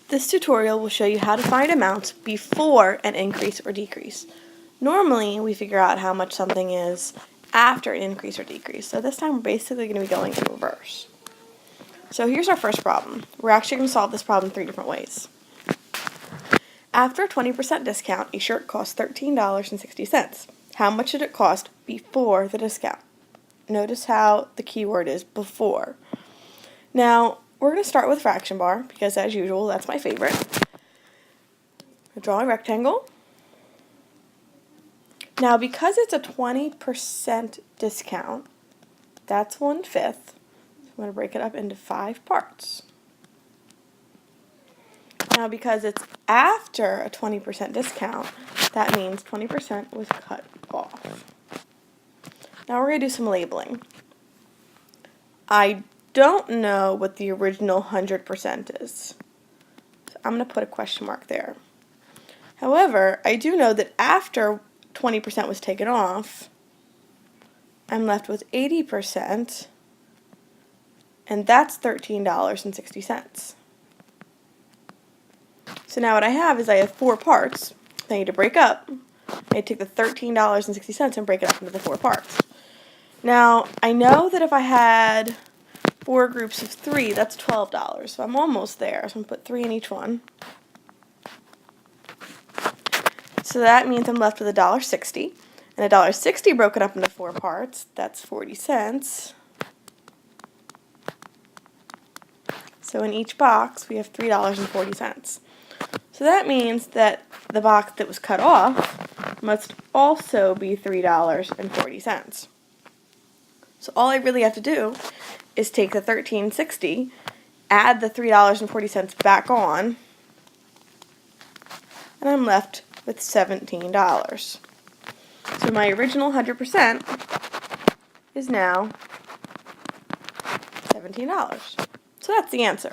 This tutorial will show you how to find amounts before an increase or decrease. Normally, we figure out how much something is after an increase or decrease. So this time we're basically going to be going in reverse. So here's our first problem. We're actually going to solve this problem 3 different ways. After a 20% discount, a shirt costs $13.60. How much did it cost before the discount? Notice how the key word is before. Now, we're going to start with fraction bar, because as usual, that's my favorite. I'll draw a rectangle. Now, because it's a 20% discount, that's 1/5. So I'm going to break it up into 5 parts. Now, because it's after a 20% discount, that means 20% was cut off. Now, we're going to do some labeling. I don't know what the original 100% is. So I'm going to put a question mark there. However, I do know that after 20% was taken off, I'm left with 80%, and that's $13.60. So now what I have is I have 4 parts that I need to break up. I take the $13.60 and break it up into the 4 parts. Now, I know that if I had 4 groups of 3, that's $12. So I'm almost there. So I'm going to put 3 in each one. So that means I'm left with $1.60. And $1.60 broken up into 4 parts, that's 40 cents. So in each box, we have $3.40. So that means that the box that was cut off must also be $3.40. So all I really have to do is take the $13.60, add the $3.40 back on, and I'm left with $17. So my original 100% is now $17. So that's the answer.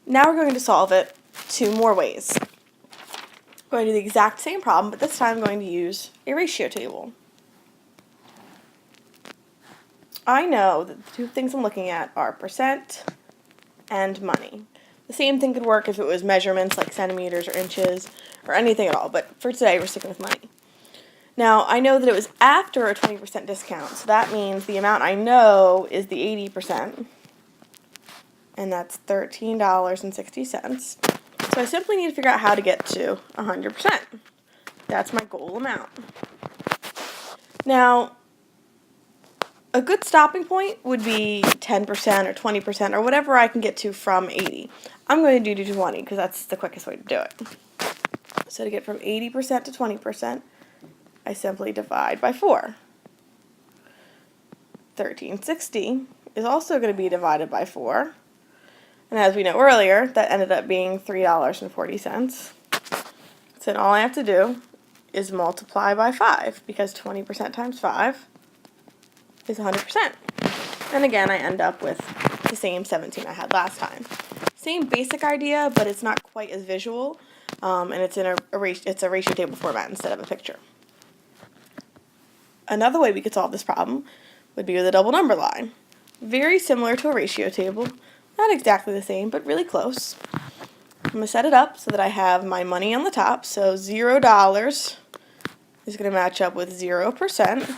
Now we're going to solve it 2 more ways. I'm going to do the exact same problem, but this time I'm going to use a ratio table. I know that the 2 things I'm looking at are percent and money. The same thing could work if it was measurements like centimeters or inches or anything at all, but for today we're sticking with money. Now, I know that it was after a 20% discount, so that means the amount I know is the 80%, and that's $13.60. So I simply need to figure out how to get to 100%. That's my goal amount. Now, a good stopping point would be 10% or 20% or whatever I can get to from 80. I'm going to do 20 because that's the quickest way to do it. So to get from 80% to 20%, I simply divide by 4. $13.60 is also going to be divided by 4. And as we know earlier, that ended up being $3.40. So all I have to do is multiply by 5, because 20% times 5 is 100%. And again, I end up with the same 17 I had last time. Same basic idea, but it's not quite as visual, and it's in a ratio table format instead of a picture. Another way we could solve this problem would be with a double number line. Very similar to a ratio table. Not exactly the same, but really close. I'm going to set it up so that I have my money on the top. So $0 is going to match up with 0%.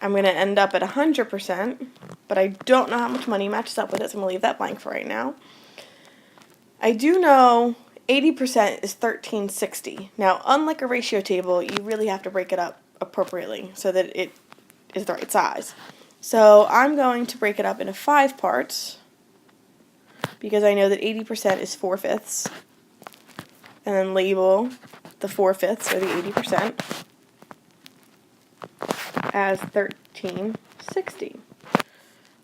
I'm going to end up at 100%, but I don't know how much money matches up with it, so I'm going to leave that blank for right now. I do know 80% is $13.60. Now, unlike a ratio table, you really have to break it up appropriately so that it is the right size. So I'm going to break it up into 5 parts, because I know that 80% is 4/5, and then label the 4/5 or the 80% as $13.60.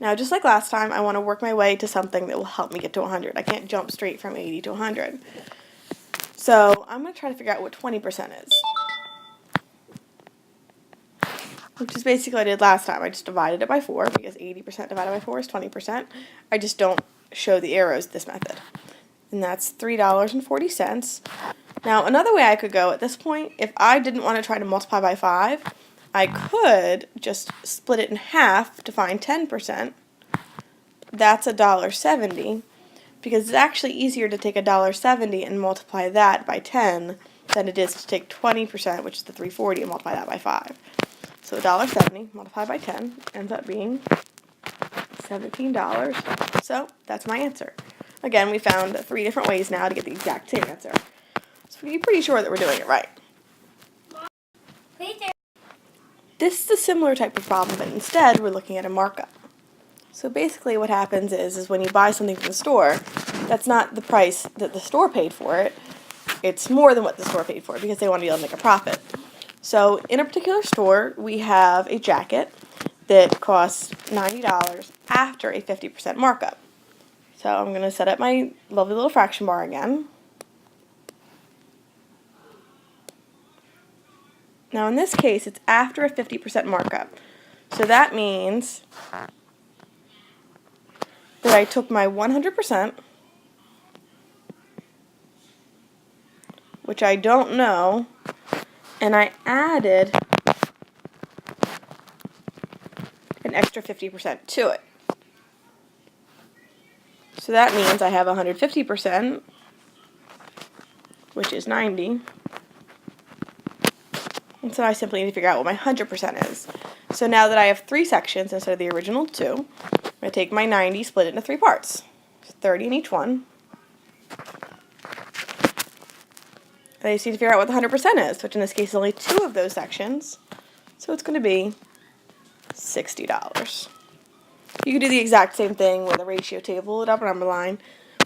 Now, just like last time, I want to work my way to something that will help me get to 100. I can't jump straight from 80 to 100. So I'm going to try to figure out what 20% is, which is basically what I did last time. I just divided it by 4, because 80% divided by 4 is 20%. I just don't show the arrows this method. And that's $3.40. Now, another way I could go at this point, if I didn't want to try to multiply by 5, I could just split it in half to find 10%. That's $1.70, because it's actually easier to take $1.70 and multiply that by 10 than it is to take 20%, which is the $3.40, and multiply that by 5. So $1.70 multiplied by 10 ends up being $17. So that's my answer. Again, we found 3 different ways now to get the exact same answer. So we're pretty sure that we're doing it right. This is a similar type of problem, but instead we're looking at a markup. So basically what happens is when you buy something from the store, that's not the price that the store paid for it. It's more than what the store paid for it because they want to be able to make a profit. So in a particular store, we have a jacket that costs $90 after a 50% markup. So I'm going to set up my lovely little fraction bar again. Now in this case, it's after a 50% markup. So that means that I took my 100%, which I don't know, and I added an extra 50% to it. So that means I have 150%, which is 90. And so I simply need to figure out what my 100% is. So now that I have 3 sections instead of the original 2, I'm going to take my 90, split it into 3 parts. 30 in each one. I just need to figure out what the 100% is, which in this case is only 2 of those sections. So it's going to be $60. You can do the exact same thing with a ratio table, an upper number line,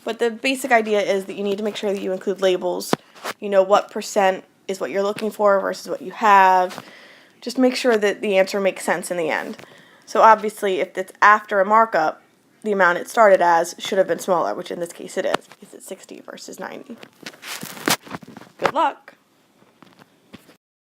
but the basic idea is that you need to make sure that you include labels. You know what percent is what you're looking for versus what you have. Just make sure that the answer makes sense in the end. So obviously if it's after a markup, the amount it started as should have been smaller, which in this case it is, because it's 60 versus 90. Good luck!